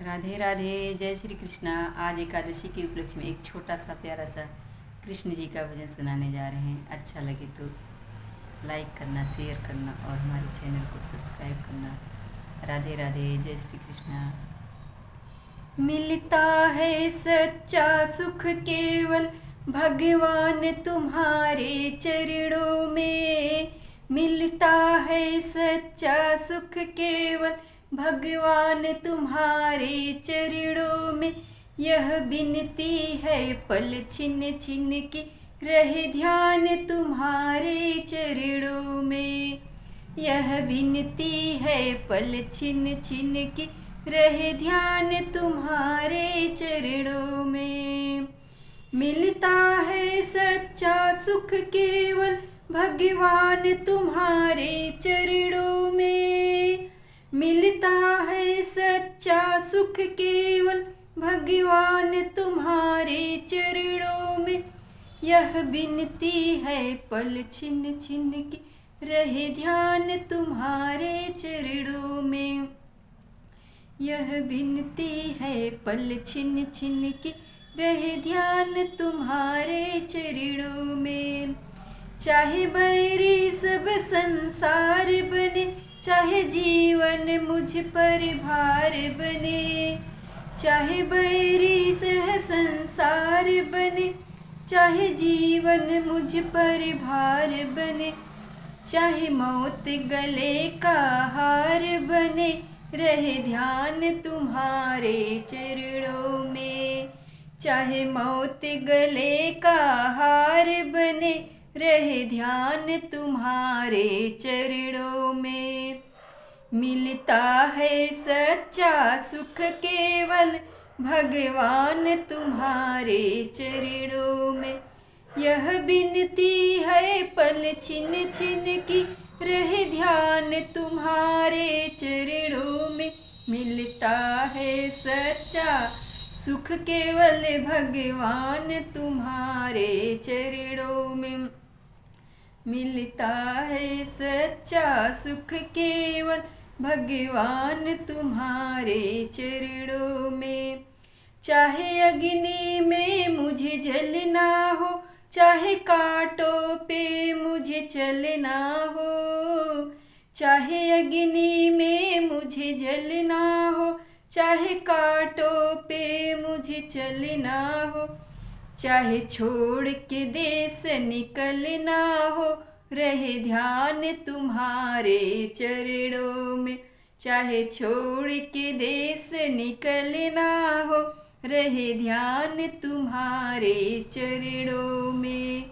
राधे राधे, जय श्री कृष्णा। आज एकादशी के उपलक्ष्य में एक छोटा सा प्यारा सा कृष्ण जी का भजन सुनाने जा रहे हैं। अच्छा लगे तो लाइक करना, शेयर करना और हमारे चैनल को सब्सक्राइब करना। राधे राधे, जय श्री कृष्णा। मिलता है सच्चा सुख केवल भगवान तुम्हारे चरणों में। मिलता है सच्चा सुख केवल भगवान तुम्हारे चरणों में। यह विनती है पल छिन छिन की रहे ध्यान तुम्हारे चरणों में। यह विनती है पल छिन छिन की रहे ध्यान तुम्हारे चरणों में। मिलता है सच्चा सुख केवल भगवान तुम्हारे चरणों में। मिलता है सच्चा सुख केवल भगवान तुम्हारे चरणों में। यह विनती है पल छिन छिन की रहे ध्यान तुम्हारे चरणों में। यह विनती है पल छिन छिन की रहे ध्यान तुम्हारे चरणों में। चाहे बैरी सब संसार बने, चाहे जीवन मुझ पर भार बने। चाहे बैरी सह संसार बने, चाहे जीवन मुझ पर भार बने। चाहे मौत गले का हार बने, रहे ध्यान तुम्हारे चरणों में। चाहे मौत गले का हार बने, रहे ध्यान तुम्हारे चरणों में। मिलता है सच्चा सुख केवल भगवान तुम्हारे चरणों में। यह विनती है पल छिन छिन की रहे ध्यान तुम्हारे चरणों में। मिलता है सच्चा सुख केवल भगवान तुम्हारे चरणों में। मिलता है सच्चा सुख केवल भगवान तुम्हारे चरणों में। चाहे अग्नि में मुझे जलना हो, चाहे कांटों पे मुझे चलना हो। चाहे अग्नि में मुझे जलना हो, चाहे कांटों पे मुझे चलना हो। चाहे छोड़ के देश निकलना हो, रहे ध्यान तुम्हारे चरणों में। चाहे छोड़ के देश निकलना हो, रहे ध्यान तुम्हारे चरणों में।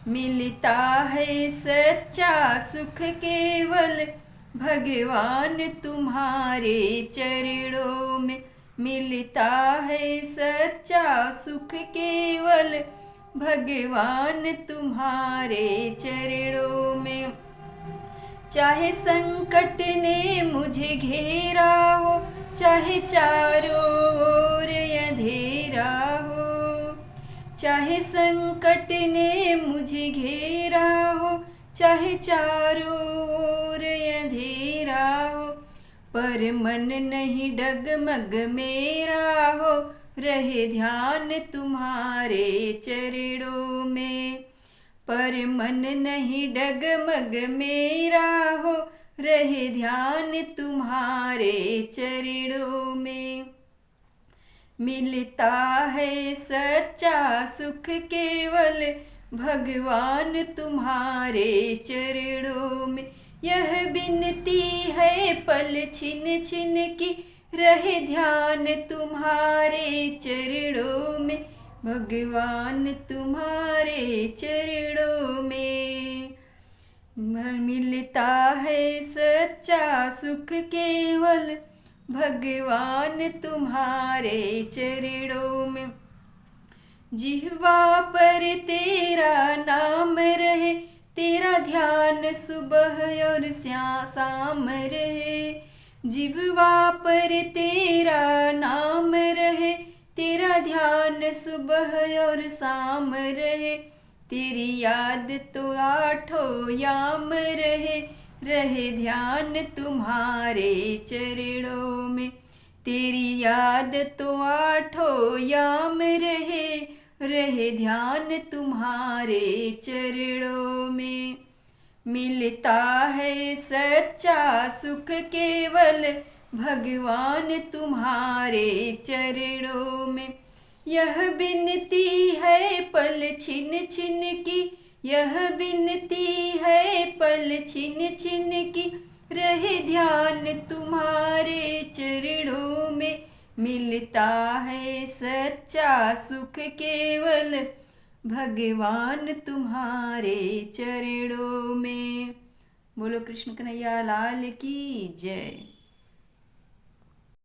मिलता है सच्चा सुख केवल भगवान तुम्हारे चरणों में। मिलता है सच्चा सुख केवल भगवान तुम्हारे चरणों में। चाहे संकट ने मुझे घेरा हो, चाहे चारों ओर अंधेरा हो। चाहे संकट ने मुझे घेरा हो, चाहे चारों ओर अंधेरा हो। पर मन नहीं डगमग मेरा हो, रहे ध्यान तुम्हारे चरणों में। पर मन नहीं डगमग मेरा हो, रहे ध्यान तुम्हारे चरणों में। मिलता है सच्चा सुख केवल भगवान तुम्हारे चरणों में। यह विनती है पल छिन छिन की रहे ध्यान तुम्हारे चरणों में। भगवान तुम्हारे चरणों में। मिलता है सच्चा सुख केवल भगवान तुम्हारे चरणों में। जिह्वा पर तेरा नाम रहे, तेरा ध्यान सुबह और शाम रहे। जिह्वा पर तेरा नाम रहे, तेरा ध्यान सुबह और शाम रहे। तेरी याद तो आठों याम रहे, रहे ध्यान तुम्हारे चरणों में। तेरी याद तो आठों याम रहे, रहे ध्यान तुम्हारे चरणों में। मिलता है सच्चा सुख केवल भगवान तुम्हारे चरणों में। यह विनती है पल छिन छिन की, यह विनती है पल छिन छिन की, रहे ध्यान तुम्हारे चरणों में। मिलता है सच्चा सुख केवल भगवान तुम्हारे चरणों में। बोलो कृष्ण कन्हैया लाल की जय।